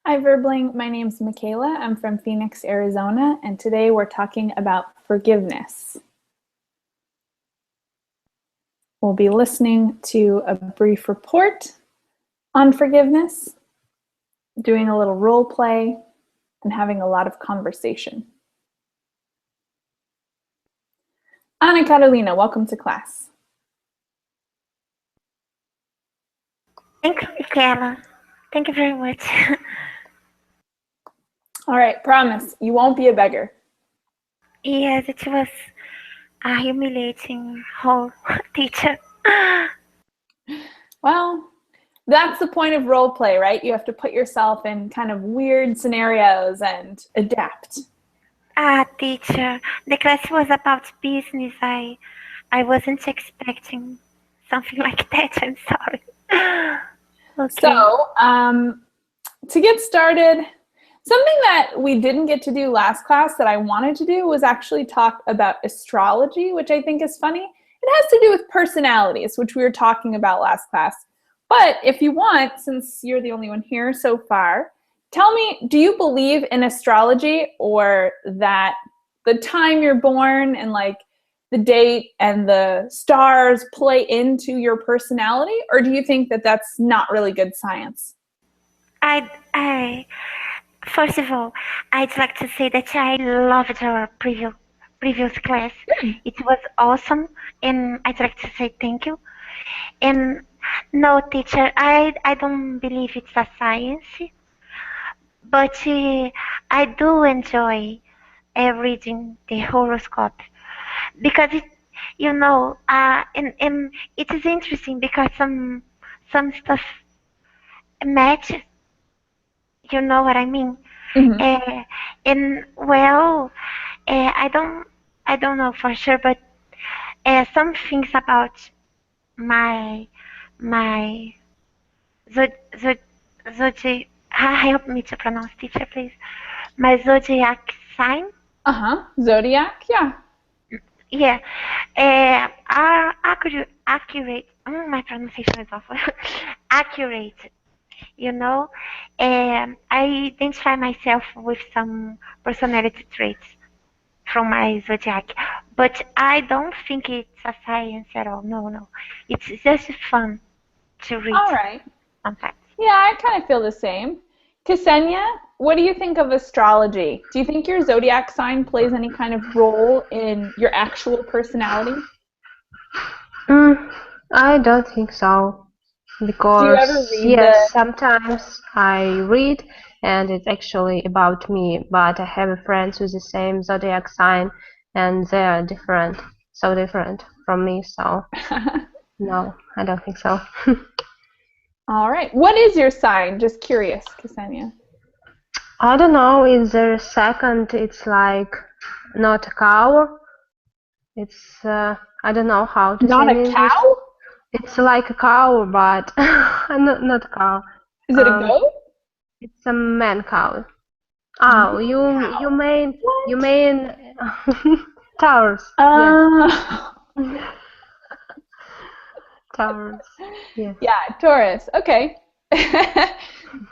Hi, Verbling. My name's Michaela. I'm from Phoenix, Arizona, and today we're talking about forgiveness. We'll be listening to a brief report on forgiveness, doing a little role play, and having a lot of conversation. Ana Carolina, welcome to class. Thank you, Michaela. Thank you very much. All right, promise, you won't be a beggar. Yes, it was a humiliating whole teacher. Well, that's the point of role play, right? You have to put yourself in kind of weird scenarios and adapt. Teacher, the class was about business. I wasn't expecting something like that. I'm sorry. Okay. So, to get started, something that we didn't get to do last class that I wanted to do was actually talk about astrology, which I think is funny. It has to do with personalities, which we were talking about last class. But if you want, since you're the only one here so far, tell me, do you believe in astrology, or that the time you're born and like the date and the stars play into your personality, or do you think that that's not really good science? First of all, I'd like to say that I loved our previous class. It was awesome, and I'd like to say thank you. And no, teacher, I don't believe it's a science, but I do enjoy reading the horoscope because and it is interesting because some stuff matches. You know what I mean? Mm-hmm. And well, I don't know for sure, but some things about my my zod zodiac. Help me to pronounce, teacher, please. My zodiac sign. Zodiac, yeah. Yeah, are accurate. My pronunciation is awful. Accurate. You know, I identify myself with some personality traits from my zodiac, but I don't think it's a science at all. No, no, it's just fun to read. All right. Sometimes. Yeah, I kind of feel the same. Ksenia, what do you think of astrology? Do you think your zodiac sign plays any kind of role in your actual personality? I don't think so, Do you ever because read yes, sometimes I read and it's actually about me, but I have friends with the same zodiac sign and they are different, so different from me, so no, I don't think so. All right. What is your sign? Just curious, Ksenia. I don't know, in the second it's like not a cow, it's I don't know how to Not say in a English. cow? It's like a cow, but not a cow. Is it a goat? It's a man cow. Man Oh, cow. you mean Taurus? Yes, Taurus. Yes. Yeah, Taurus. Okay.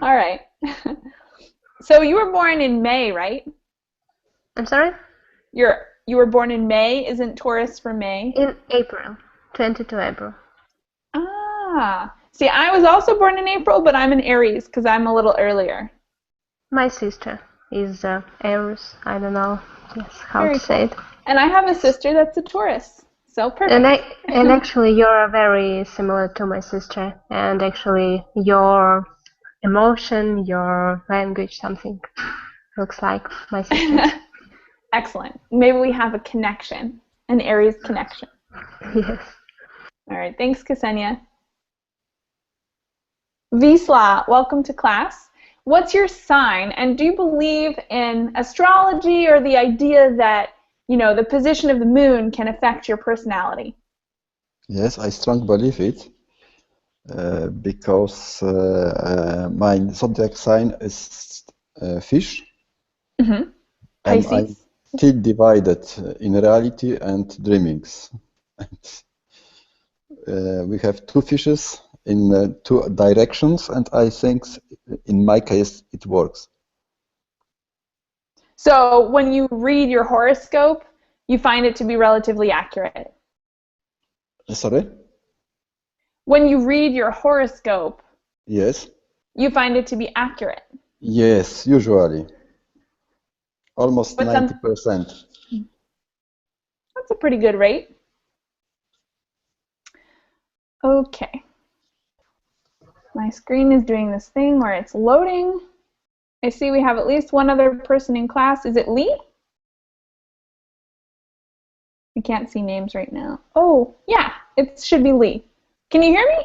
All right. So you were born in May, right? I'm sorry? You were born in May. Isn't Taurus for May? In April, 22 April. Ah. See, I was also born in April, but I'm an Aries because I'm a little earlier. My sister is Aries. I don't know how Very to say cool. it. And I have a sister that's a Taurus. So perfect. And actually, you're very similar to my sister. And actually, your emotion, your language, something looks like my sister. Excellent. Maybe we have a connection, an Aries connection. Yes. All right. Thanks, Ksenia. Wisla, welcome to class. What's your sign, and do you believe in astrology or the idea that, you know, the position of the moon can affect your personality? Yes, I strongly believe it because my zodiac sign is fish, Mm-hmm. and Pisces. I'm still divided in reality and dreamings. We have two fishes in two directions, and I think in my case, it works. So when you read your horoscope, you find it to be relatively accurate. Sorry? When you read your horoscope, Yes. you find it to be accurate. Yes, usually. Almost But 90%. That's a pretty good rate. Okay. My screen is doing this thing where it's loading. I see we have at least one other person in class. Is it Lee? I can't see names right now. Oh, yeah, it should be Lee. Can you hear me?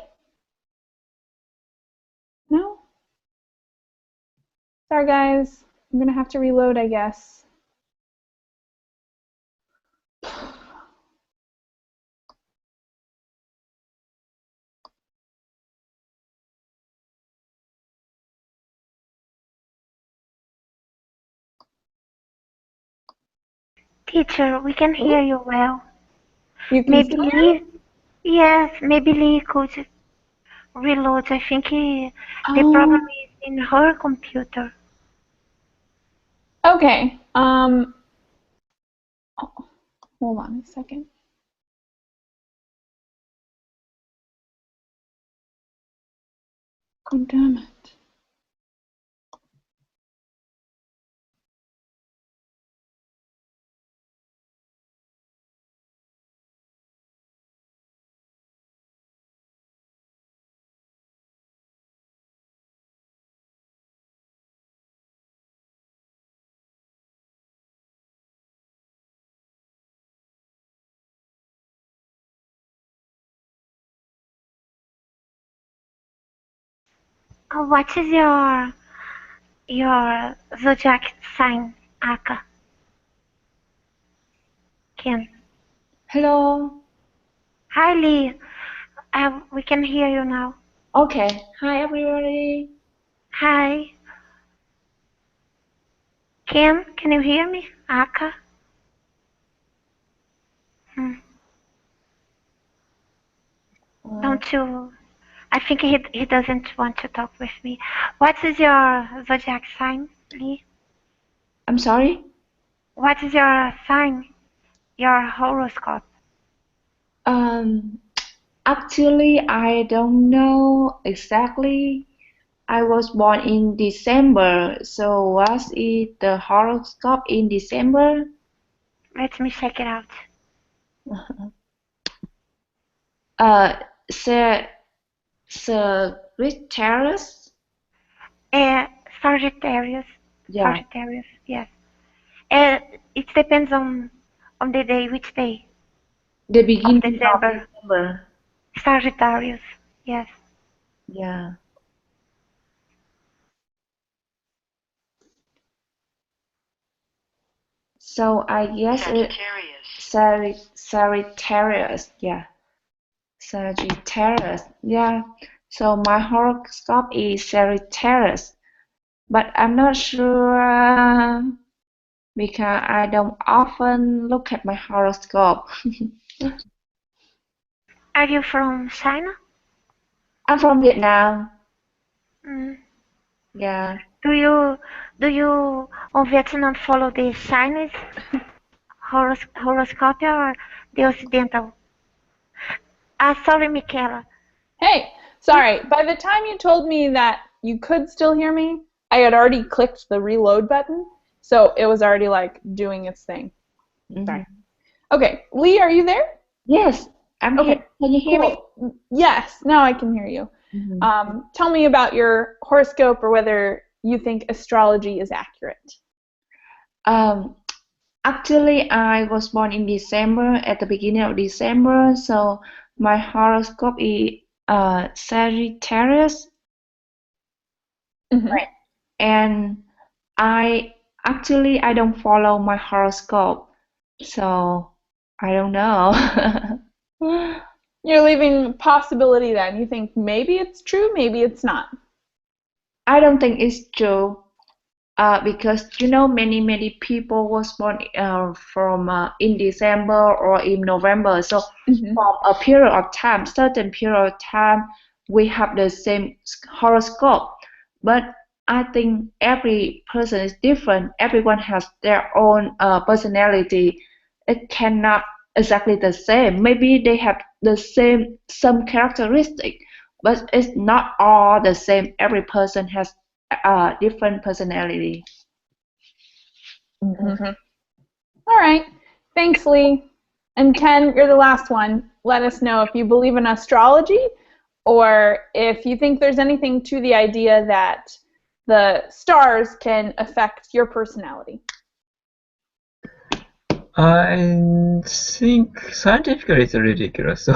No? Sorry, guys. I'm going to have to reload, I guess. Teacher, we can hear you well. You can Maybe still hear me? Lee, yes, maybe Lee could reload. I think the problem is in her computer. Okay. Hold on a second. Oh, damn it. What is your zodiac sign, Aka? Ken. Hello. Hi, Lee. We can hear you now. Okay. Hi, everybody. Hi. Ken, can you hear me? Aka? Don't you? I think he doesn't want to talk with me. What is your zodiac sign, Lee? I'm sorry. What is your sign? Your horoscope? Um, Actually, I don't know exactly. I was born in December, so what is the horoscope in December? Let me check it out. Uh, Sir, Sagittarius? Sagittarius. Yeah, Sagittarius. Yes. Uh, it depends on the day. Which day the of beginning of December? December. Sagittarius. Yes. Yeah. So I guess Sagittarius. Yeah. Sagittarius. Yeah. So my horoscope is Sagittarius, but I'm not sure because I don't often look at my horoscope. Are you from China? I'm from Vietnam. Mm. Yeah. Do you on Vietnam follow the Chinese horoscope or the Occidental? Sorry, Michaela. Hey, sorry. By the time you told me that you could still hear me, I had already clicked the reload button, so it was already like doing its thing. Sorry. Okay, Lee, are you there? Yes, I'm Okay, here. Can you hear me? cool. Yes, now I can hear you. Mhm. Tell me about your horoscope or whether you think astrology is accurate. Um, Actually, I was born in December, at the beginning of December, so my horoscope is Sagittarius, Mhm. right? And I don't follow my horoscope, so I don't know. You're leaving possibility then. You think maybe it's true, maybe it's not. I don't think it's true. Because many people was born from in December or in November. So Mhm. from a period of time, certain period of time, we have the same horoscope. but I think every person is different. Everyone has their own personality. It cannot exactly the same. Maybe they have the same some characteristic, but it's not all the same. Every person has a different personality. Mhm. All right. Thanks, Lee. And Ken, you're the last one. Let us know if you believe in astrology or if you think there's anything to the idea that the stars can affect your personality. I think scientifically it's ridiculous. So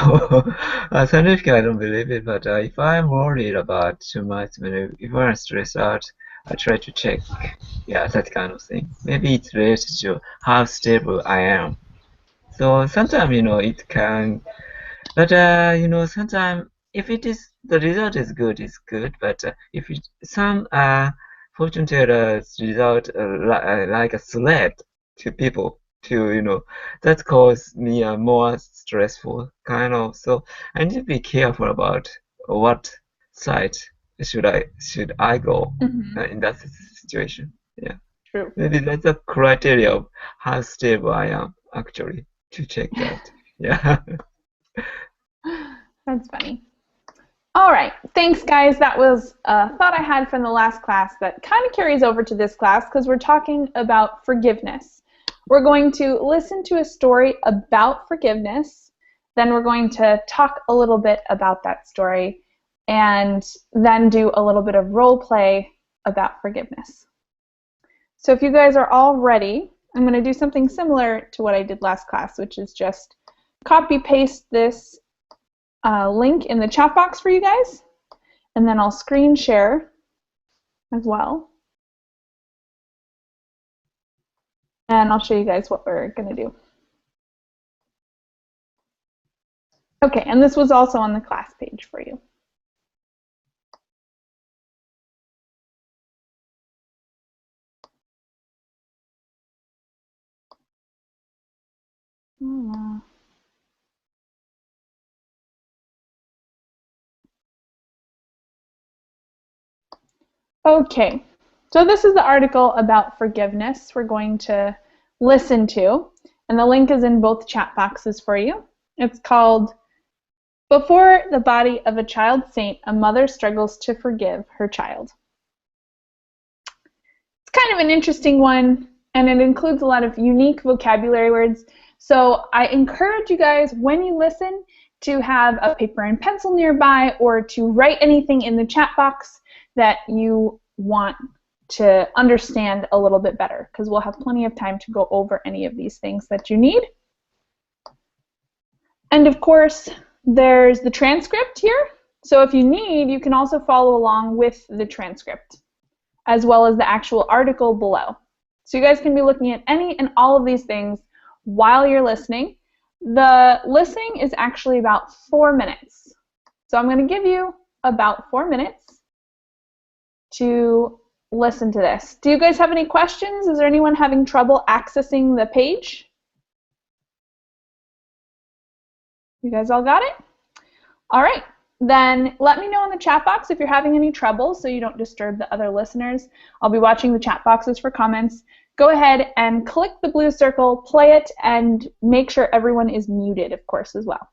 scientifically I don't believe it, but if I'm worried about too much, if I'm stressed out, I try to check, yeah, that kind of thing. Maybe it's related to how stable I am. So sometimes, it can, but sometimes if it is the result is good, it's good. But if it, some fortune teller's result like a threat to people, to that cause me a more stressful kind of. So I need to be careful about what side should I go in that situation. Yeah, True. maybe that's a criteria of how stable I am actually to check that. Yeah. That's funny. All right. Thanks, guys. That was a thought I had from the last class that kind of carries over to this class because we're talking about forgiveness. We're going to listen to a story about forgiveness. Then we're going to talk a little bit about that story and then do a little bit of role play about forgiveness. So if you guys are all ready, I'm going to do something similar to what I did last class, which is just copy paste this link in the chat box for you guys, and then I'll screen share as well. And I'll show you guys what we're going to do. Okay, and this was also on the class page for you. Okay, so this is the article about forgiveness we're going to listen to, and the link is in both chat boxes for you. It's called Before the Body of a Child Saint, a Mother Struggles to Forgive Her Child. It's kind of an interesting one, and it includes a lot of unique vocabulary words. So I encourage you guys, when you listen, to have a paper and pencil nearby or to write anything in the chat box that you want to understand a little bit better, because we'll have plenty of time to go over any of these things that you need. And of course, there's the transcript here. So if you need, you can also follow along with the transcript, as well as the actual article below. So you guys can be looking at any and all of these things while you're listening. The listening is actually about 4 minutes. So I'm going to give you about 4 minutes to listen to this. Do you guys have any questions? Is there anyone having trouble accessing the page? You guys all got it? All right. Then let me know in the chat box if you're having any trouble so you don't disturb the other listeners. I'll be watching the chat boxes for comments. Go ahead and click the blue circle, play it, and make sure everyone is muted, of course, as well.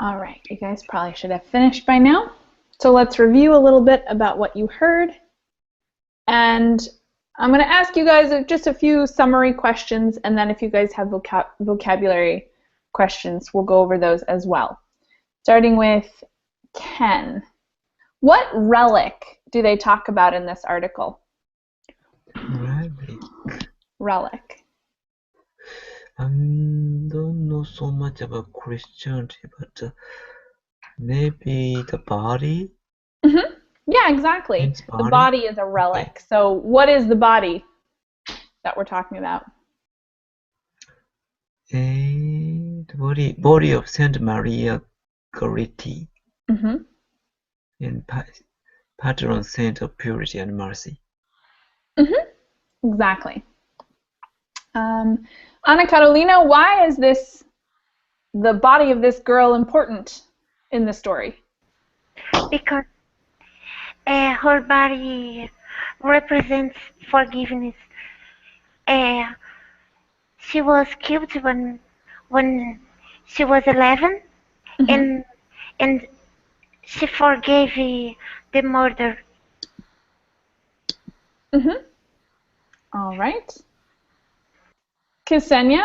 All right, you guys probably should have finished by now. So let's review a little bit about what you heard. And I'm going to ask you guys just a few summary questions, and then if you guys have vocabulary questions, we'll go over those as well. Starting with Ken. What relic do they talk about in this article? Relic. Relic. Don't know so much about Christianity, but maybe the body? Mm-hmm. Yeah, exactly. Its The body is a relic. Okay. So what is the body that we're talking about? The body of Saint Maria Goretti, Mm-hmm. and patron saint of purity and mercy. Mm-hmm. Exactly. Anna Carolina, why is the body of this girl important in the story? Because her body represents forgiveness. She was killed when she was 11, Mm-hmm. and she forgave the murder. Mm-hmm. All right. Ksenia,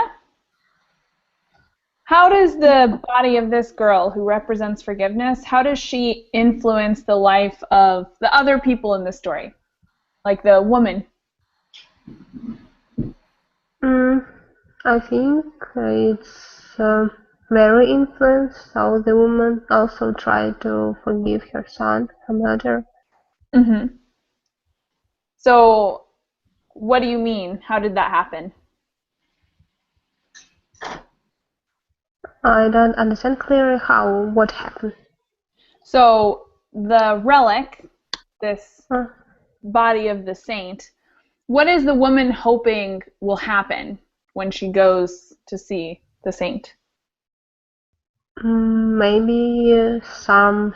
how does the body of this girl who represents forgiveness, how does she influence the life of the other people in the story? Like the woman? I think it's very influenced how the woman also tried to forgive her son, her mother. Mm-hmm. So what do you mean? How did that happen? I don't understand clearly what happened. So the relic, this Uh, body of the saint, what is the woman hoping will happen when she goes to see the saint? Maybe some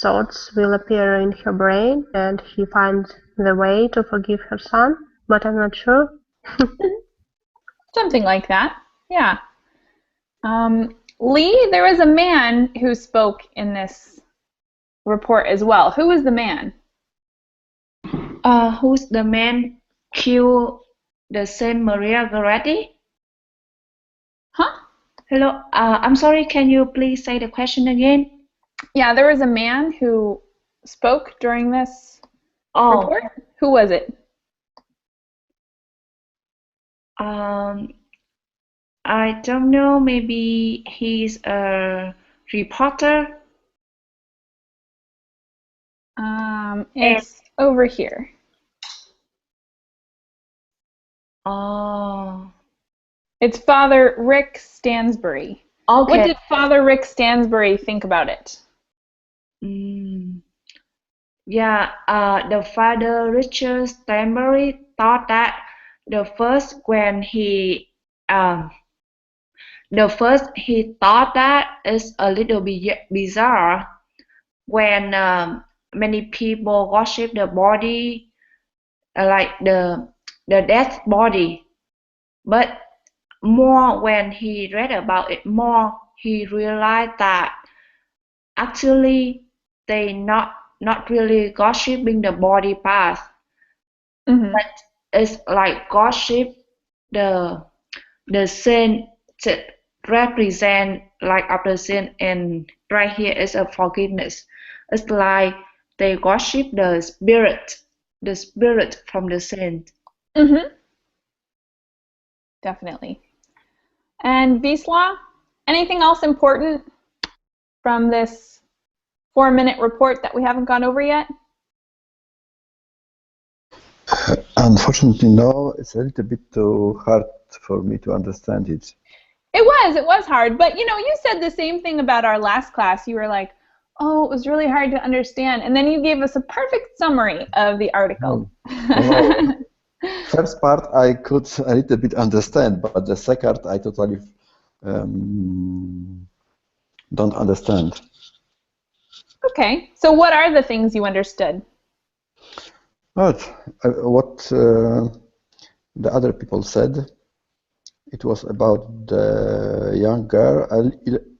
thoughts will appear in her brain and she finds the way to forgive her son, but I'm not sure. Something like that. Yeah. Lee, there was a man who spoke in this report as well. Who was the man? Who's the man killed the Saint Maria Goretti? Huh? Hello, I'm sorry, can you please say the question again? Yeah, there was a man who spoke during this Oh, report. Who was it? I don't know, maybe he's a reporter. It's over here. Oh, It's Father Rick Stansbury. okay. What did Father Rick Stansbury think about it? Yeah, the Father Richard Stanbury thought that the first he thought that is a little bit bizarre when many people worship the body, like the dead body, but more when he read about it more, he realized that actually they not really gossiping the body part, Mm-hmm. but it's like gossip the sin to represent like after sin, and right here is a forgiveness. It's like they worship the spirit from the saint. Mm-hmm. Definitely. And Wisla, anything else important from this 4-minute report that we haven't gone over yet? Unfortunately, no. It's a little bit too hard for me to understand it. It was hard, but you said the same thing about our last class. You were like, oh, it was really hard to understand. And then you gave us a perfect summary of the article. No. First part I could a little bit understand, but the second I totally don't understand. Okay, so what are the things you understood? But what the other people said, It was about the young girl,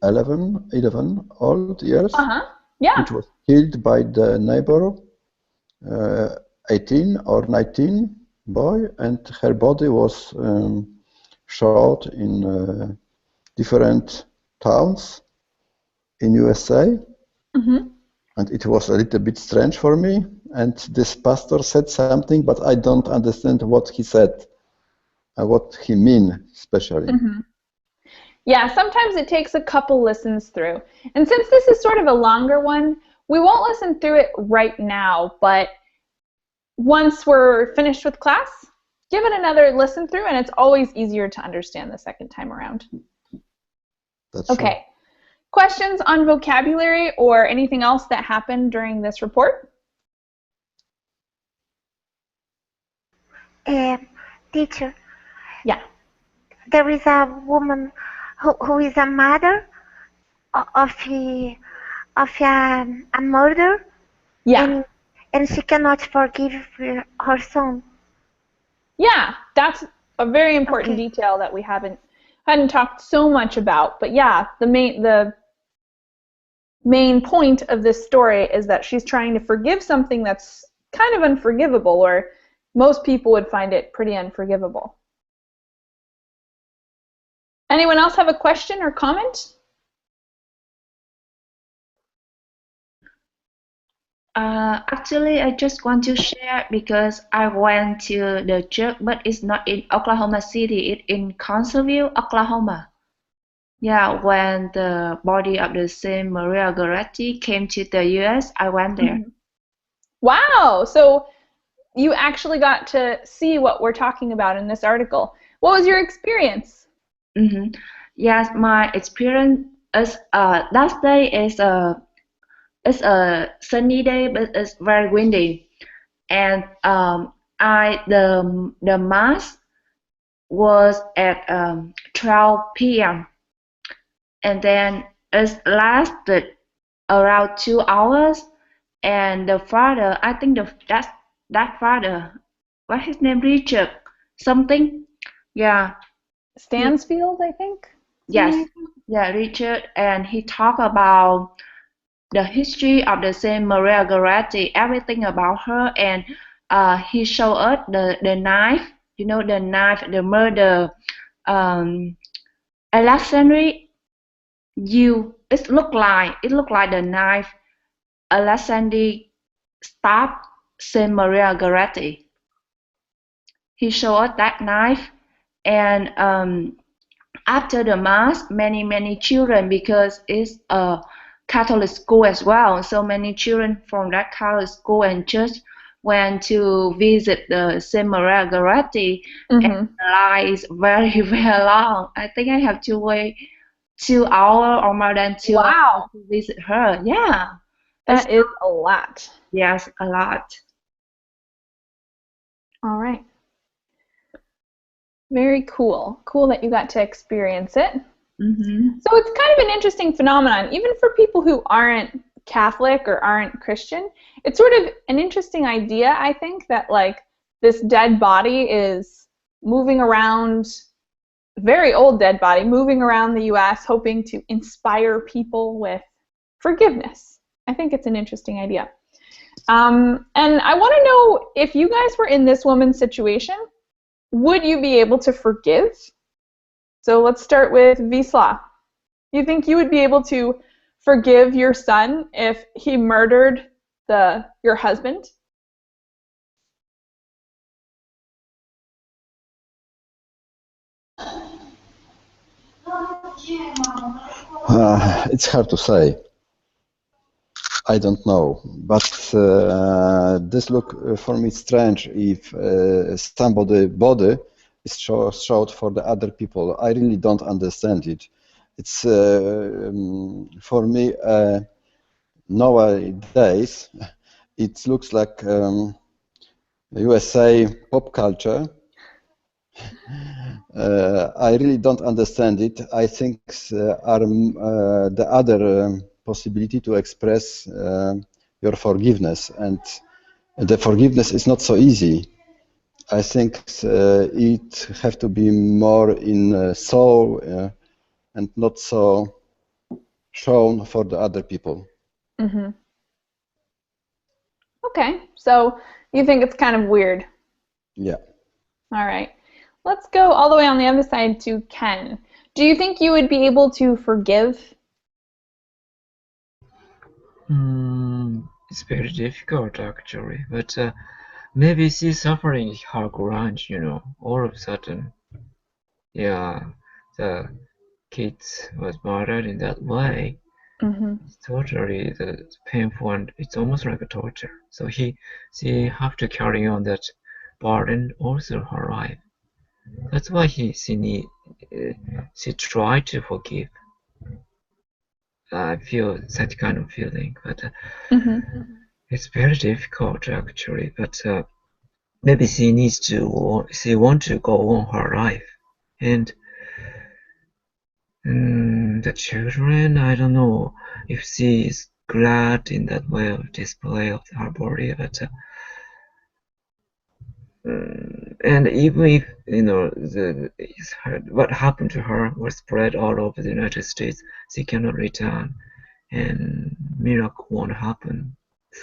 11 old years, Yeah. which was killed by the neighbor, 18 or 19 boy, and her body was shot in different towns in USA. And it was a little bit strange for me. And this pastor said something, but I don't understand what he said, what he mean, especially. Yeah, sometimes it takes a couple listens through. And since this is sort of a longer one, we won't listen through it right now, but once we're finished with class, give it another listen through, and it's always easier to understand the second time around. That's okay. True. Questions on vocabulary or anything else that happened during this report? Teacher. Yeah. There is a woman who is a mother of a murder. Yeah. And she cannot forgive her son. Yeah, that's a very important detail that we hadn't talked so much about. But yeah, the main point of this story is that she's trying to forgive something that's kind of unforgivable, or most people would find it pretty unforgivable. Anyone else have a question or comment? Actually, I just want to share because I went to the church, but it's not in Oklahoma City. It's in Councilville, Oklahoma. Yeah, when the body of the Saint Maria Goretti came to the U.S., I went there. Wow! So you actually got to see what we're talking about in this article. What was your experience? Yes, my experience is last day is it's a sunny day, but it's very windy, and the mass was at 12 p.m. and then it lasted around 2 hours, and the father, I think that father, what's his name, Richard something, yeah, Stansfield, I think. yes, yeah, Richard, and he talked about the history of the Saint Maria Goretti, everything about her, and he showed us the knife, the knife, the murder, Alexandria. It looked like the knife Alexandria stabbed Saint Maria Goretti. He showed us that knife, and after the mass, many children, because it's a Catholic school as well, so many children from that Catholic school and church went to visit the Saint Maria Goretti, and the line is very long. I think I have to wait 2 hours or more than 2 hours to visit her. Yeah, that is a lot. Yes, a lot. All right. Very cool. Cool that you got to experience it. So it's kind of an interesting phenomenon, even for people who aren't Catholic or aren't Christian. It's sort of an interesting idea, I think, that like this dead body is moving around, very old dead body, moving around the US, hoping to inspire people with forgiveness. I think it's an interesting idea. And I want to know, if you guys were in this woman's situation, would you be able to forgive? So let's start with Wisla. You think you would be able to forgive your son if he murdered your husband? It's hard to say. I don't know, but this look for me strange if somebody body is showed for the other people. I really don't understand it. It's for me nowadays it looks like USA pop culture. I really don't understand it. I think the other possibility to express your forgiveness, and the forgiveness is not so easy. I think it have to be more in soul and not so shown for the other people. Mm-hmm. Okay, so you think it's kind of weird. Yeah. All right. Let's go all the way on the other side to Ken. Do you think you would be able to forgive? It's very difficult actually, but maybe she's suffering her grudge, you know, all of a sudden. Yeah, the kids was murdered in that way. Mm-hmm. It's totally the painful and it's almost like a torture. So she have to carry on that burden all through her life. That's why she tried to forgive. I feel such kind of feeling, but Mm-hmm. it's very difficult actually. But maybe she want to go on her life, and the children, I don't know if she is glad in that way of display of her body, but and even if you know what happened to her was spread all over the United States, she cannot return, and miracle won't happen.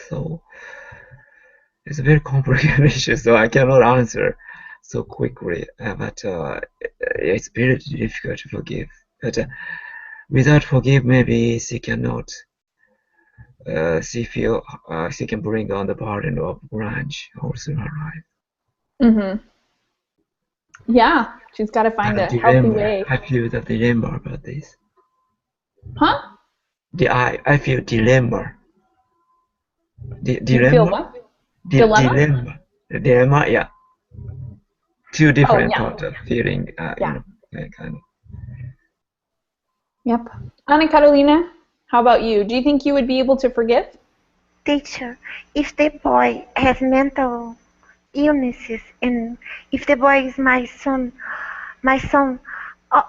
So it's a very complicated issue, so I cannot answer so quickly. But it's very difficult to forgive. But without forgive, maybe she cannot. She can bring on the burden of grudge also in her life. Mm-hmm. Yeah, she's got to find a healthy way. I feel the dilemma about this. Huh? I feel dilemma. You feel what? Dilemma? Dilemma, yeah. Two different yeah. parts of feeling, Yeah. you know, kind of. Yep. Anna Carolina, how about you? Do you think you would be able to forgive? Teacher, if the boy has mental illnesses and if the boy is my son,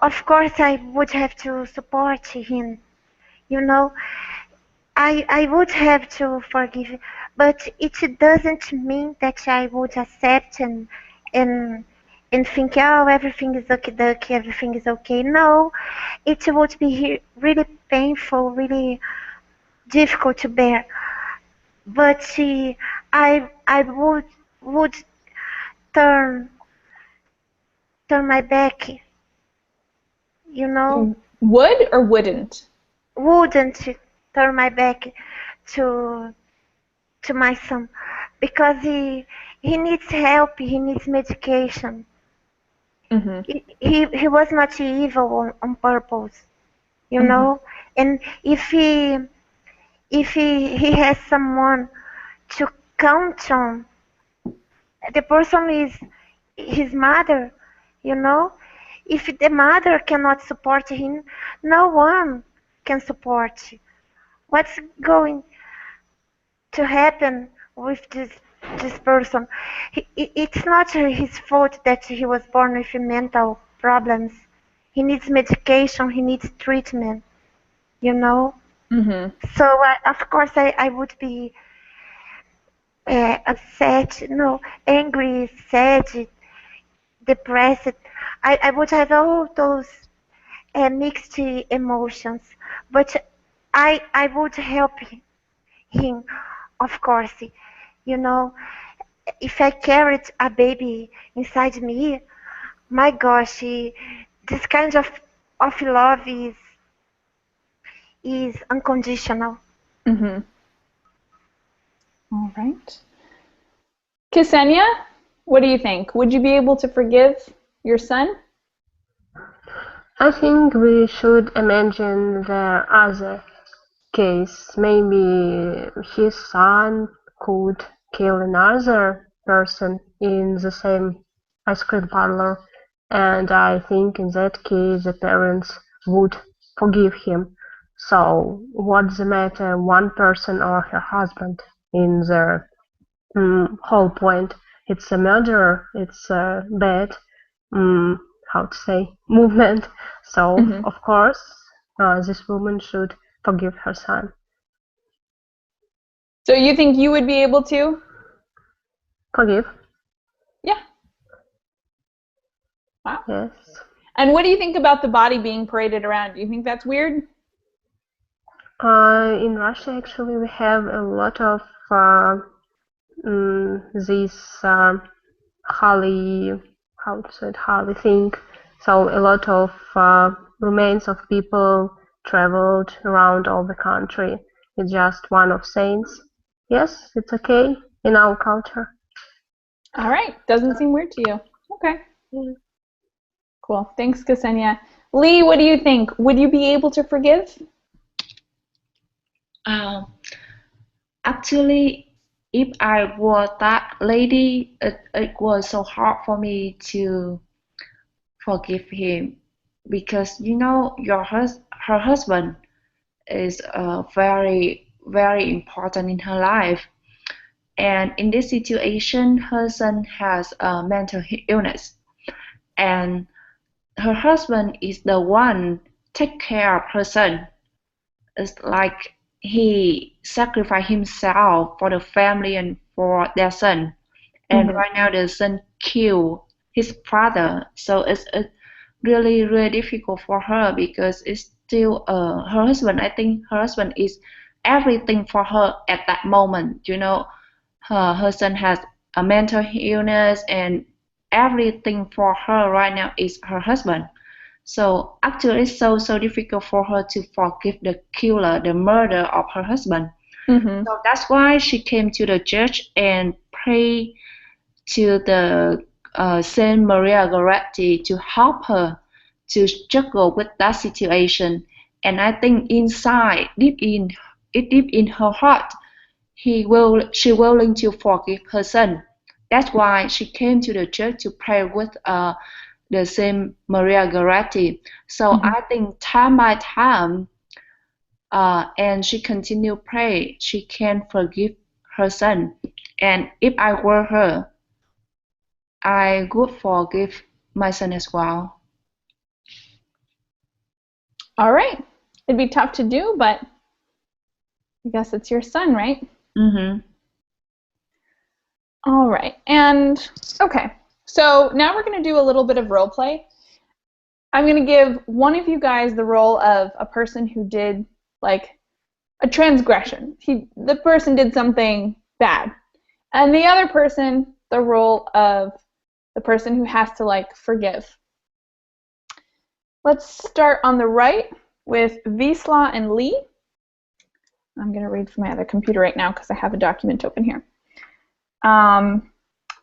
of course I would have to support him. You know, I would have to forgive, but it doesn't mean that I would accept and and think, oh, everything is okay, everything is okay. No, it would be really painful, really difficult to bear. But I would turn my back, you know, Would or wouldn't? wouldn't turn my back to my son because he needs help, he needs medication. Mm-hmm. He was not evil on purpose, you know. And if he has someone to count on, the person is his mother, you know. If the mother cannot support him, no one can support. What's going to happen with this person? It's not his fault that he was born with mental problems. He needs medication, he needs treatment, you know. Mm-hmm. So of course I would be upset, no, angry, sad, depressed. I would have all those mixed emotions, but I would help him, of course. You know, if I carried a baby inside me, my gosh, this kind of love is unconditional. Mm-hmm. All right. Ksenia, what do you think? Would you be able to forgive your son? I think we should imagine the other case. Maybe his son could kill another person in the same ice cream parlor, and I think in that case the parents would forgive him. So what's the matter, one person or her husband in the whole point? It's a murder, it's a bad how to say movement. So of course this woman should forgive her son. So you think you would be able to? Forgive? Yeah. Wow. Yes. And what do you think about the body being paraded around? Do you think that's weird? In Russia, actually, we have a lot of these holy, how to say it, holy thing. So a lot of remains of people traveled around all the country. It's just one of saints. Yes, it's okay in our culture. All right. Doesn't seem weird to you. Okay. Cool. Thanks, Ksenia. Lee, what do you think? Would you be able to forgive? Actually, if I were that lady, it was so hard for me to forgive him because her husband is very very important in her life, and in this situation her son has a mental illness, and her husband is the one take care of her son. It's like he sacrificed himself for the family and for their son, and right now the son killed his father, so it's really really difficult for her because it's still her husband. I think her husband is everything for her at that moment. Her son has a mental illness, and everything for her right now is her husband. So actually it's so difficult for her to forgive the killer, the murder of her husband. So that's why she came to the church and prayed to the Saint Maria Goretti to help her to struggle with that situation. And I think inside, deep in her heart, she willing to forgive her son. That's why she came to the church to pray with the Saint Maria Goretti. So I think time by time, and she continued pray, she can forgive her son. And if I were her, I would forgive my son as well. All right. It'd be tough to do, but I guess it's your son, right? All right. And okay. So now we're going to do a little bit of role play. I'm going to give one of you guys the role of a person who did like a transgression. The person did something bad. And the other person, the role of the person who has to like forgive. Let's start on the right with Wisla and Lee. I'm going to read from my other computer right now because I have a document open here.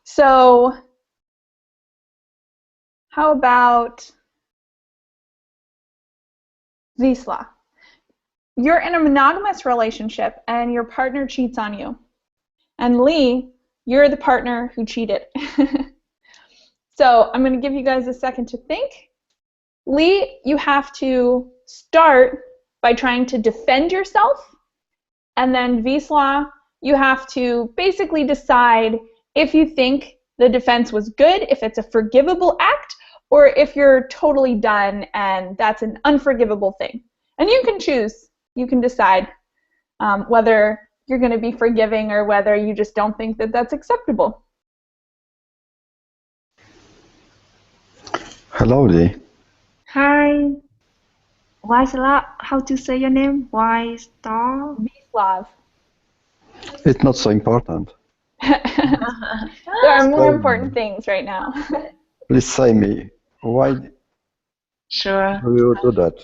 So how about Wisla? You're in a monogamous relationship and your partner cheats on you. And Lee, you're the partner who cheated. So I'm going to give you guys a second to think. Lee, you have to start by trying to defend yourself. And then Wisla, you have to basically decide if you think the defense was good, if it's a forgivable act, or if you're totally done and that's an unforgivable thing. And you can choose, you can decide whether you're going to be forgiving or whether you just don't think that that's acceptable. Hello, Lee. Hi. Wisla, how to say your name? Wisla? Wislav. It's not so important. There are more important things right now. Please say me, why Sure. do you do that?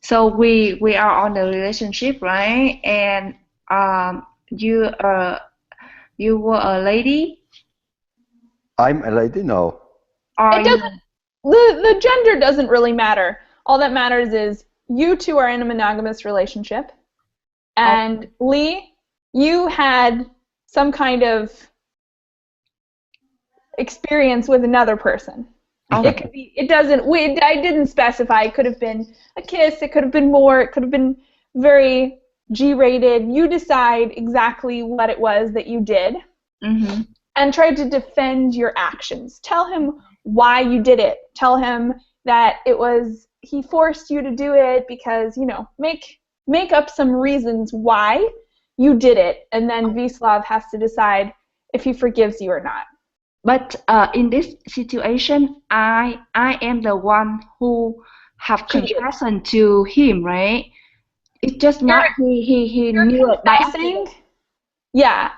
So we are on a relationship, right? And you were a lady? I'm a lady now. Or It doesn't. The gender doesn't really matter. All that matters is you two are in a monogamous relationship, and Lee, you had some kind of experience with another person. Okay. It could be. It doesn't. I didn't specify. It could have been a kiss. It could have been more. It could have been very G-rated. You decide exactly what it was that you did, and try to defend your actions. Tell him why you did it. Tell him that it was he forced you to do it because, make up some reasons why you did it, and then Wisla has to decide if he forgives you or not. But in this situation, I am the one who have Cheated. compassion to him, right? It's just not he You're knew it by confessing. accident. Yeah,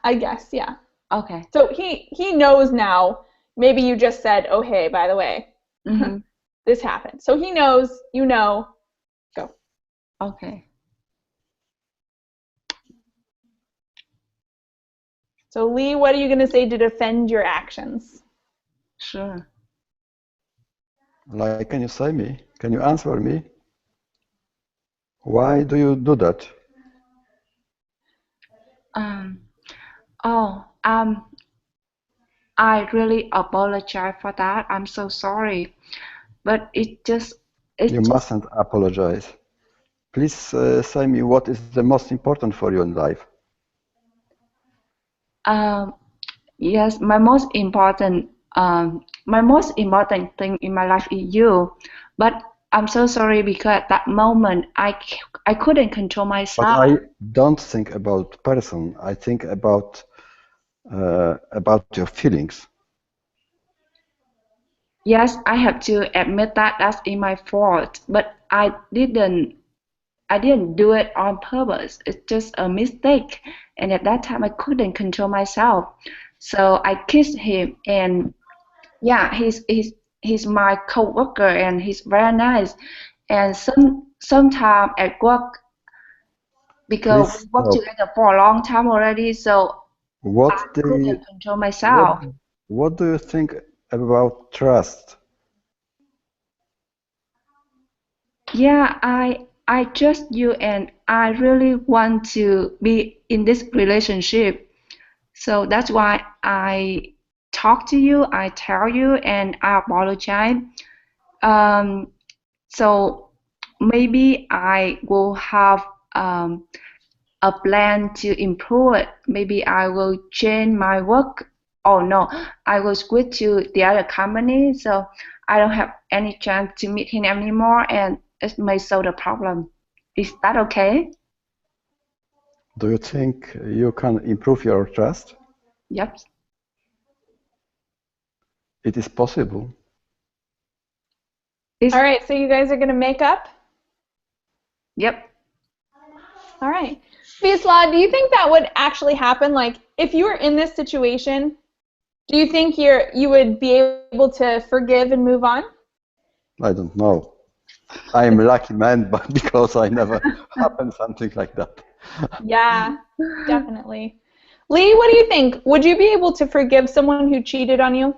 I guess, yeah. Okay. So he knows now. Maybe you just said, "Oh, hey, by the way, Mm-hmm. this happened." So he knows, you know. Go. Okay. So Lee, what are you going to say to defend your actions? Sure. Like, can you say me? Can you answer me? Why do you do that? Oh, I really apologize for that. I'm so sorry, but You mustn't apologize. Please say me what is the most important for you in life. Yes, my most important thing in my life is you. But I'm so sorry because at that moment I couldn't control But myself. I don't think about person. I think about your feelings. Yes, I have to admit that that's in my fault, but I didn't do it on purpose. It's just a mistake. And at that time I couldn't control myself. So I kissed him, and yeah, he's my coworker and he's very nice. And sometime at work, because Please we worked stop. together for a long time already, so I What do you, couldn't control myself. what do you think about trust? Yeah, I trust you and I really want to be in this relationship. So that's why I talk to you, I tell you, and I apologize. Um, so maybe I will have a plan to improve it. Maybe I will change my work. Oh no, I will switch to the other company, so I don't have any chance to meet him anymore, and it may solve the problem. Is that okay? Do you think you can improve your trust? Yep. It is possible. All right, so you guys are going to make up? Yep. All right. Wisla, do you think that would actually happen? Like, if you were in this situation, do you think you would be able to forgive and move on? I don't know. I am a lucky man, but because I never happened something like that. Yeah, definitely. Lee, what do you think? Would you be able to forgive someone who cheated on you?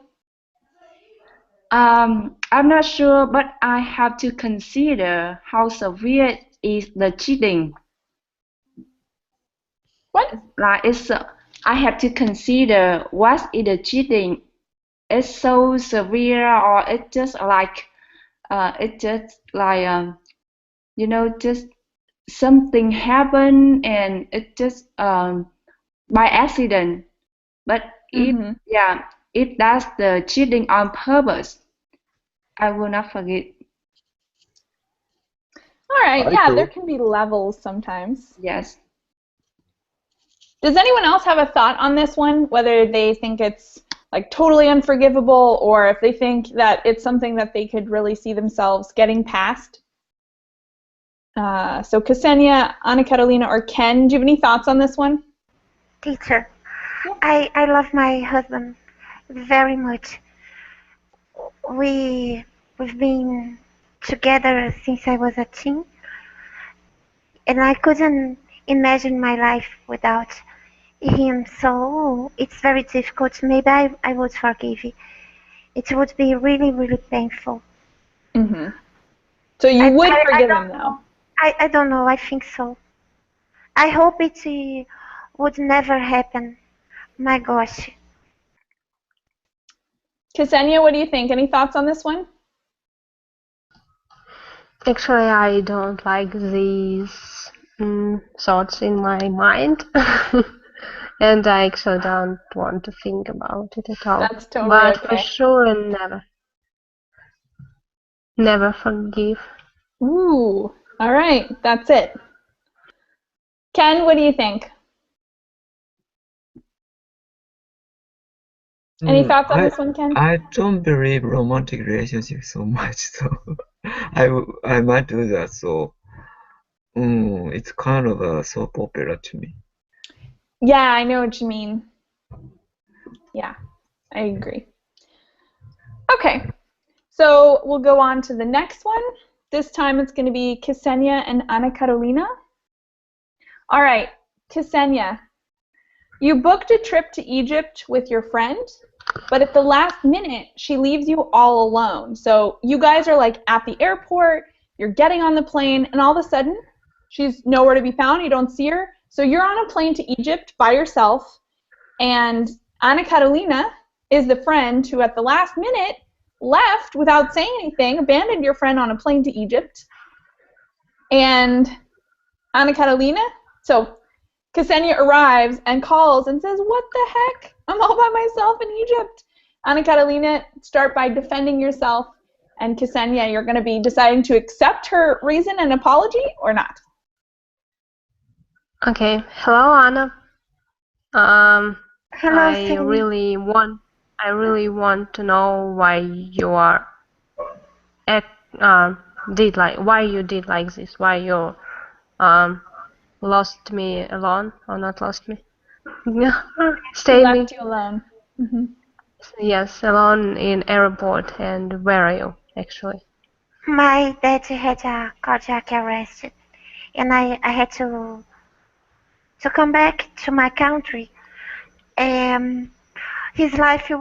I'm not sure, but I have to consider how severe is the cheating. What? Like I have to consider what is the cheating. It's so severe, or it's just like just something happened and it just by accident. But if that's the cheating on purpose, I will not forget. All right, I yeah, do. there can be levels sometimes. Yes. Does anyone else have a thought on this one, whether they think it's like totally unforgivable or if they think that it's something that they could really see themselves getting past? So Ksenia, Anna Carolina, or Ken, do you have any thoughts on this one? Teacher, I love my husband very much. We've been together since I was a teen, and I couldn't imagine my life without him. So it's very difficult. Maybe I would forgive you. It would be really, really painful. Mm-hmm. So you would forgive him, though? I don't know. I think so. I hope it would never happen. My gosh. Ksenia, what do you think? Any thoughts on this one? Actually, I don't like these thoughts in my mind. And I actually don't want to think about it at all. That's totally but okay. For sure, never forgive. Ooh, all right, that's it. Ken, what do you think? Any thoughts on this one, Ken? I don't believe romantic relationship so much, so I might do that. So it's kind of soap opera to me. Yeah, I know what you mean. Yeah, I agree. Okay, so we'll go on to the next one. This time it's going to be Ksenia and Anna Carolina. All right, Ksenia, you booked a trip to Egypt with your friend, but at the last minute, she leaves you all alone. So you guys are like at the airport, you're getting on the plane, and all of a sudden, she's nowhere to be found. You don't see her. So you're on a plane to Egypt by yourself, and Anna Carolina is the friend who at the last minute left without saying anything, abandoned your friend on a plane to Egypt. And Anna Carolina, so Ksenia arrives and calls and says, "What the heck? I'm all by myself in Egypt." Anna Carolina, start by defending yourself. And Ksenia, you're going to be deciding to accept her reason and apology or not. Okay. Hello, Anna. Hello, I Celine. really want to know why you are why you did like this, why you lost me alone, or not lost me. Stay me. Left you alone. Mm-hmm. Yes, alone in airport. And where are you actually? My dad had a cardiac arrest, and I had to come back to my country. His life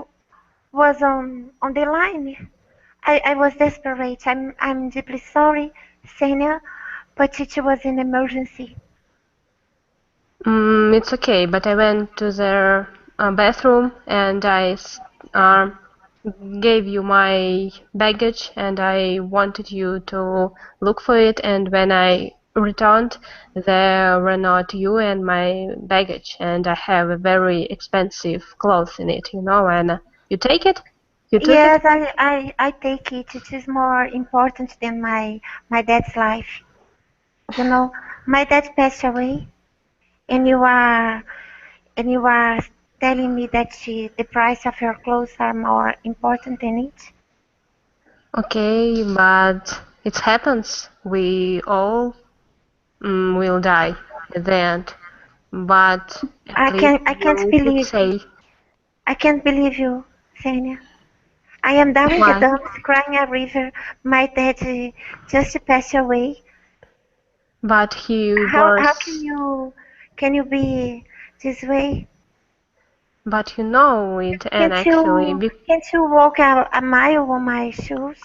was on the line. I was desperate. I'm deeply sorry, Senia, but it was an emergency. It's okay, but I went to the bathroom and I gave you my baggage and I wanted you to look for it, and when I returned there were not you and my baggage, and I have a very expensive clothes in it, and you take it? You took Yes, it? I take it. It is more important than my dad's life. My dad passed away, and you are telling me that the price of your clothes are more important than it. Okay, but it happens. We all will die at the end. But at least I can't you could believe say I can't believe you, Senia. I am down in the why. dumps crying a river. My dad just passed away. But he How was, can you be this way? but you know it, and actually, Can't you walk a mile on my shoes,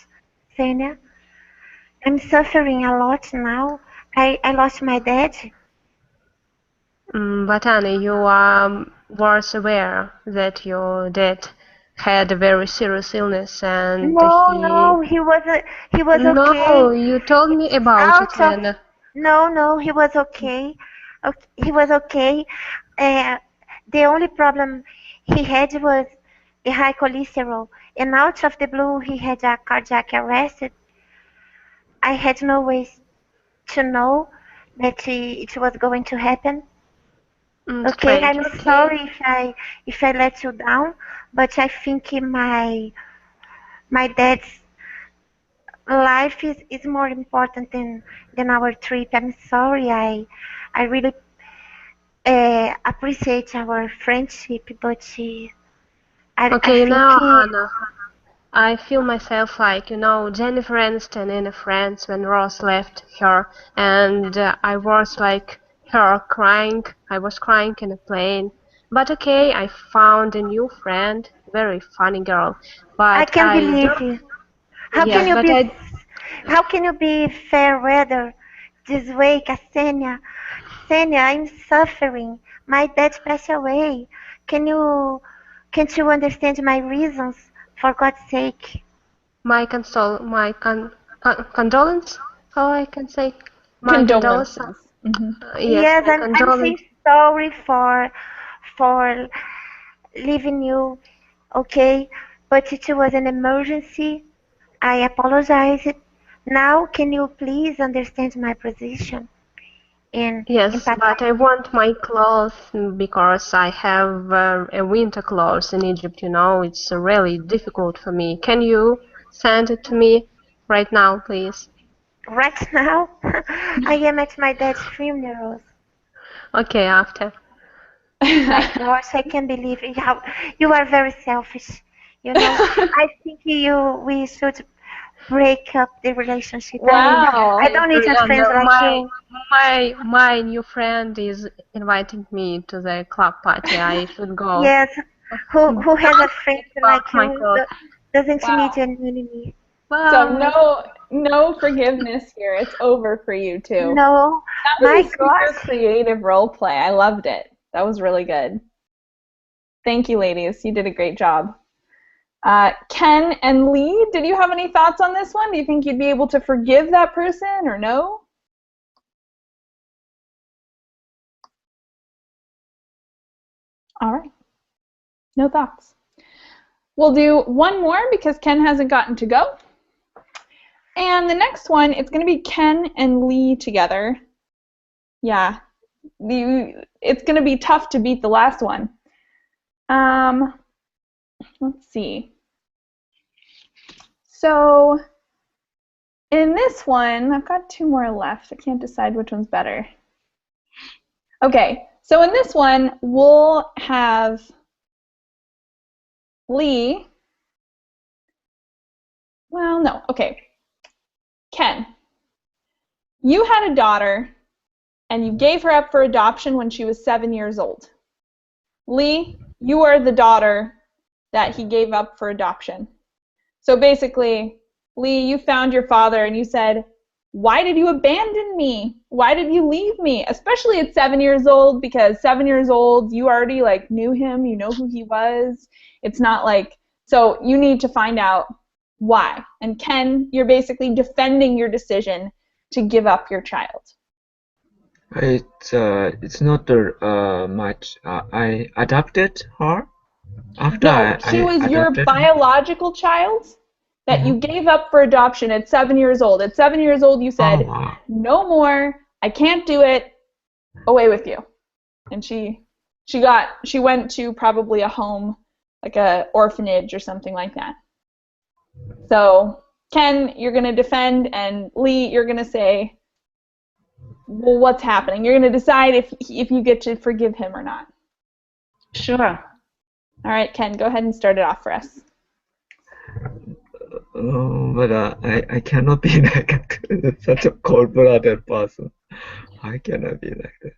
Senia? I'm suffering a lot now. I lost my dad. but Annie, you was aware that your dad had a very serious illness, and No, he was okay. no, you told me It's about it, out of and no, he was okay. He was okay. Uh, the only problem he had was a high cholesterol, and out of the blue he had a cardiac arrest. I had no way to know that it was going to happen. Okay, strange. I'm Okay, sorry if I let you down, but I think my dad's life is more important than our trip. I'm sorry. I really appreciate our friendship, but I okay, think now Anna, I feel myself like, Jennifer Aniston in Friends when Ross left her, and I was like her crying. I was crying in a plane. But okay, I found a new friend, very funny girl. I But can't I believe don't, you. How can yes, you but be I, how can you be fair weather this way, Ksenia? Ksenia, I'm suffering. My dad passed away. Can you can't you understand my reasons? For God's sake. condolence, how I can say, my condolence. Condolences. Mm-hmm. Yes, Yes, my I'm saying condolence. sorry for leaving you, okay? But it was an emergency. I apologize. Now, can you please understand my position? in Yes, Pakistan. but I want my clothes because I have a winter clothes in Egypt, you know. It's really difficult for me. Can you send it to me right now, please? Right now, I am at my dad's funeral. Okay, after. My gosh, I can't believe it. How you are very selfish. You know, I think we should break up the relationship. I Wow. don't need a And friend like you. my new friend is inviting me to the club party. I should go. Yes, who has a friend Back like my you? clothes. Doesn't Wow. need an enemy. So Bye. no forgiveness here. It's over for you two. No, That my was a super gosh. creative role play. I loved it. That was really good. Thank you, ladies. You did a great job. Ken and Lee, did you have any thoughts on this one? Do you think you'd be able to forgive that person or no? All right. No thoughts. We'll do one more because Ken hasn't gotten to go. And the next one, it's going to be Ken and Lee together. Yeah, it's going to be tough to beat the last one. Let's see. So in this one, I've got two more left. I can't decide which one's better. Okay, so in this one, we'll have Lee. Well, no, okay. Ken, you had a daughter and you gave her up for adoption when she was 7 years old. Lee, you are the daughter that he gave up for adoption. So basically, Lee, you found your father and you said, why did you abandon me? Why did you leave me? Especially at 7 years old, because 7 years old, you already like knew him, you know who he was. It's not like, so you need to find out why. And Ken, you're basically defending your decision to give up your child. It's not much. I adopted her after No, she I was your adopted her. biological child that you gave up for adoption at 7 years old. At 7 years old, you said, Oh, wow. no more, I can't do it, away with you. And she went to probably a home, like a orphanage or something like that. So Ken, you're going to defend, and Lee, you're going to say, well, what's happening? You're going to decide if you get to forgive him or not. Sure. All right, Ken, go ahead and start it off for us. But I cannot be like such a cold-blooded person. I cannot be like that.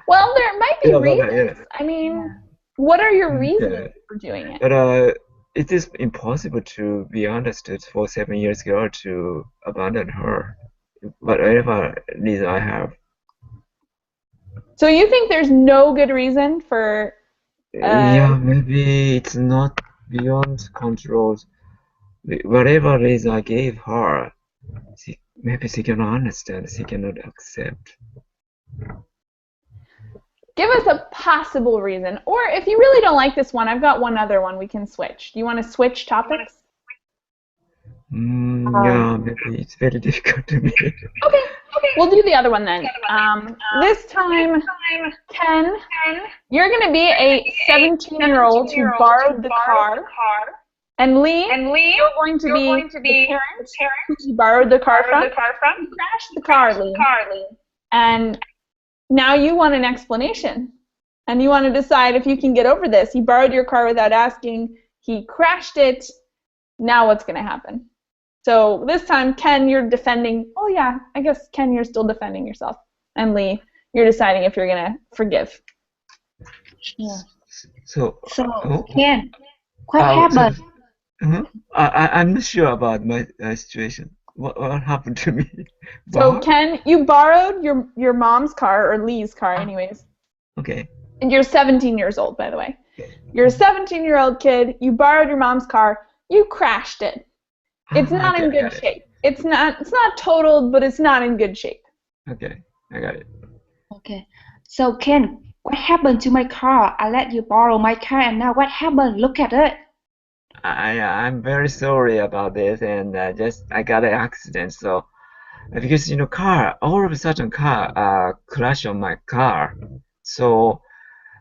Well, there might be Yeah, but, reasons. yes. I mean, what are your reasons Yeah. for doing it? But it is impossible to be understood for 7 years girl to abandon her, whatever reason I have. So you think there's no good reason for? Yeah, maybe it's not beyond control. Whatever reason I gave her, maybe she cannot understand. She cannot accept. Give us a possible reason, or if you really don't like this one, I've got one other one we can switch. Do you want to switch topics? Yeah, maybe it's very difficult to me. Okay, we'll do the other one then. This time, Ken, you're going to be a 17-year-old who borrowed the car, and Lee, you're going to be the parent who he borrowed the car from. You crashed the car, Lee, and now you want an explanation, and you want to decide if you can get over this. He borrowed your car without asking. He crashed it. Now what's going to happen? So this time, Ken, you're defending. Oh, yeah, I guess, Ken, you're still defending yourself. And Lee, you're deciding if you're going to forgive. Sure. So, Ken, what happened? I'm not sure about my situation. What happened to me? So, Ken, you borrowed your mom's car, or Lee's car anyways. Okay. And you're 17 years old, by the way. You're a 17-year-old kid. You borrowed your mom's car. You crashed it. It's not in good shape. It's not totaled, but it's not in good shape. Okay, I got it. Okay. So, Ken, what happened to my car? I let you borrow my car, and now what happened? Look at it. I'm very sorry about this, and I got an accident. So because car, all of a sudden car crash on my car, so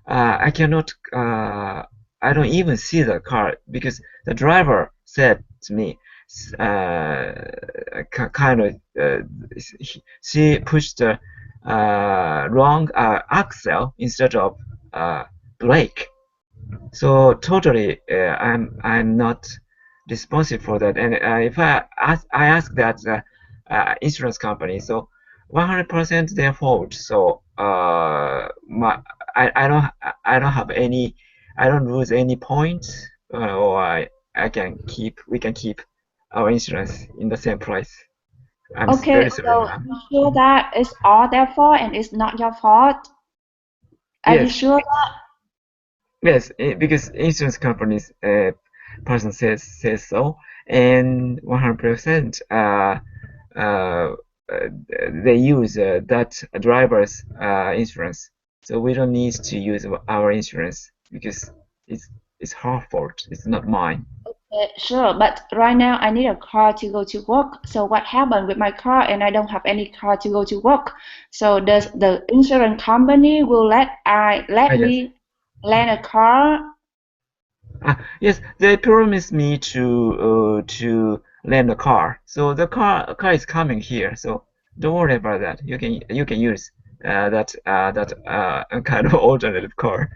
I cannot, I don't even see the car because the driver said to me, kind of, she pushed the wrong axle instead of brake. So totally, I'm not responsible for that. And if I ask that insurance company, so 100% their fault. So I don't have any, I don't lose any points, or we can keep our insurance in the same price. I'm Okay, very sorry, so ma'am. you sure that it's all their fault and it's not your fault? Are you Yes. sure? Yes, because insurance companies person says so, and 100% they use that driver's insurance. So we don't need to use our insurance because it's her fault. It's not mine. Sure, but right now I need a car to go to work. So what happened with my car and I don't have any car to go to work? So does the insurance company will let Yes. me lend a car? Yes, they promised me to lend a car. So the car is coming here. So don't worry about that. You can use that kind of alternative car.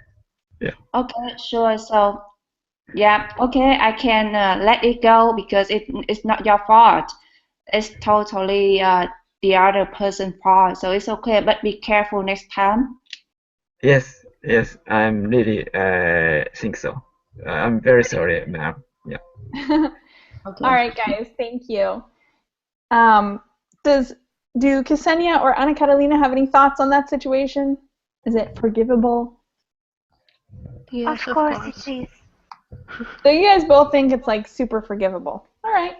Yeah. Okay, sure. So yeah, okay, I can let it go because it's not your fault. It's totally the other person's fault. So it's okay, but be careful next time. Yes, I'm really think so. I'm very sorry, ma'am. Yeah. Okay. All right, guys, thank you. Do Ksenia or Anna Catalina have any thoughts on that situation? Is it forgivable? Yes, Of course it is. So you guys both think it's like super forgivable. All right.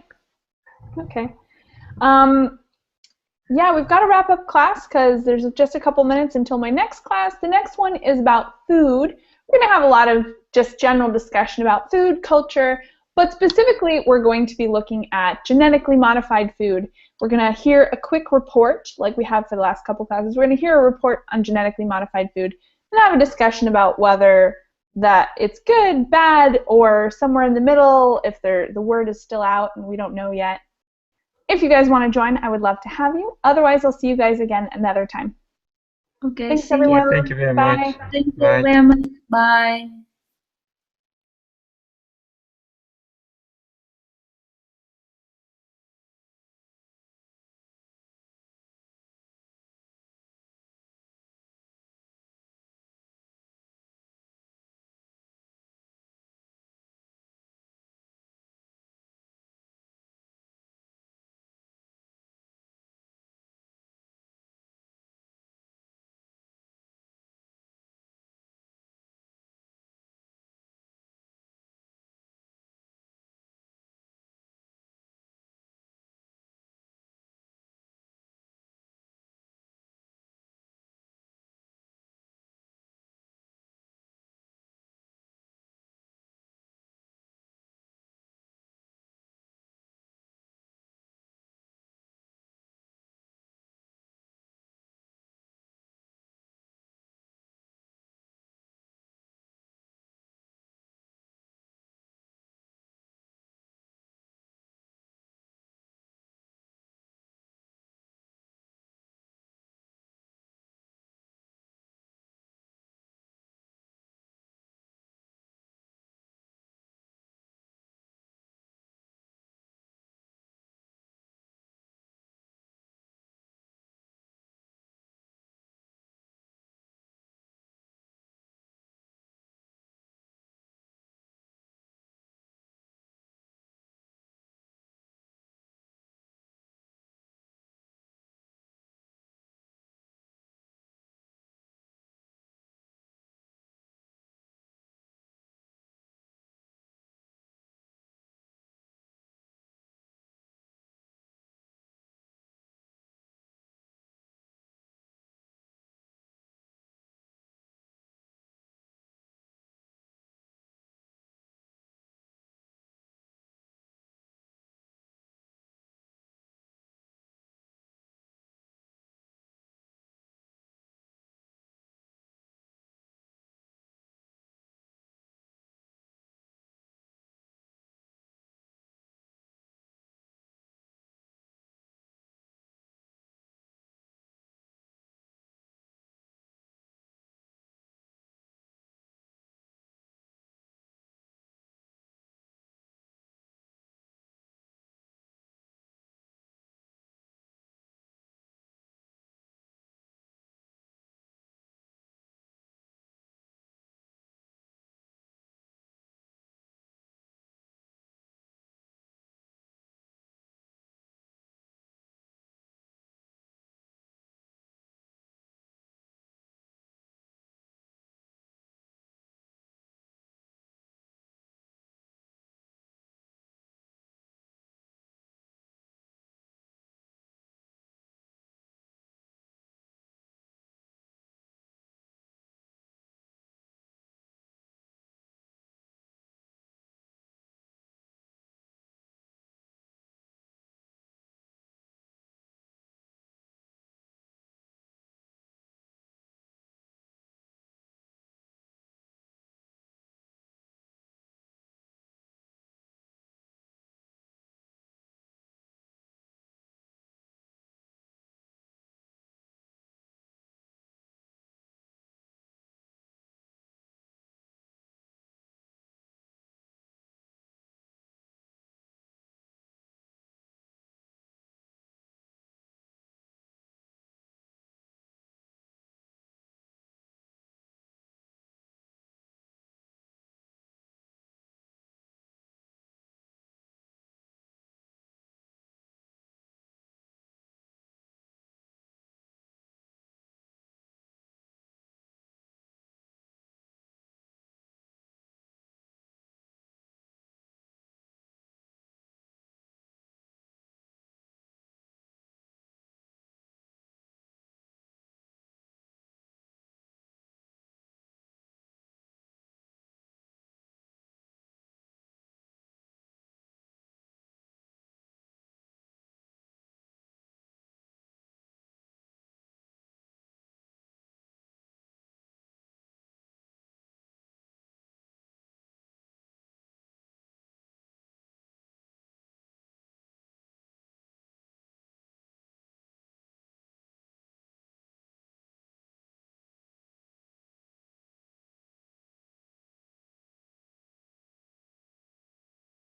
Okay. Yeah, we've got to wrap up class because there's just a couple minutes until my next class. The next one is about food. We're going to have a lot of just general discussion about food, culture, but specifically we're going to be looking at genetically modified food. We're going to hear a quick report like we have for the last couple classes. We're going to hear a report on genetically modified food and have a discussion about whether that it's good, bad, or somewhere in the middle if the word is still out and we don't know yet. If you guys want to join, I would love to have you. Otherwise, I'll see you guys again another time. Okay, Thanks, see you. everyone. Thank you very Bye. much. Thank you Bye. very much. Bye.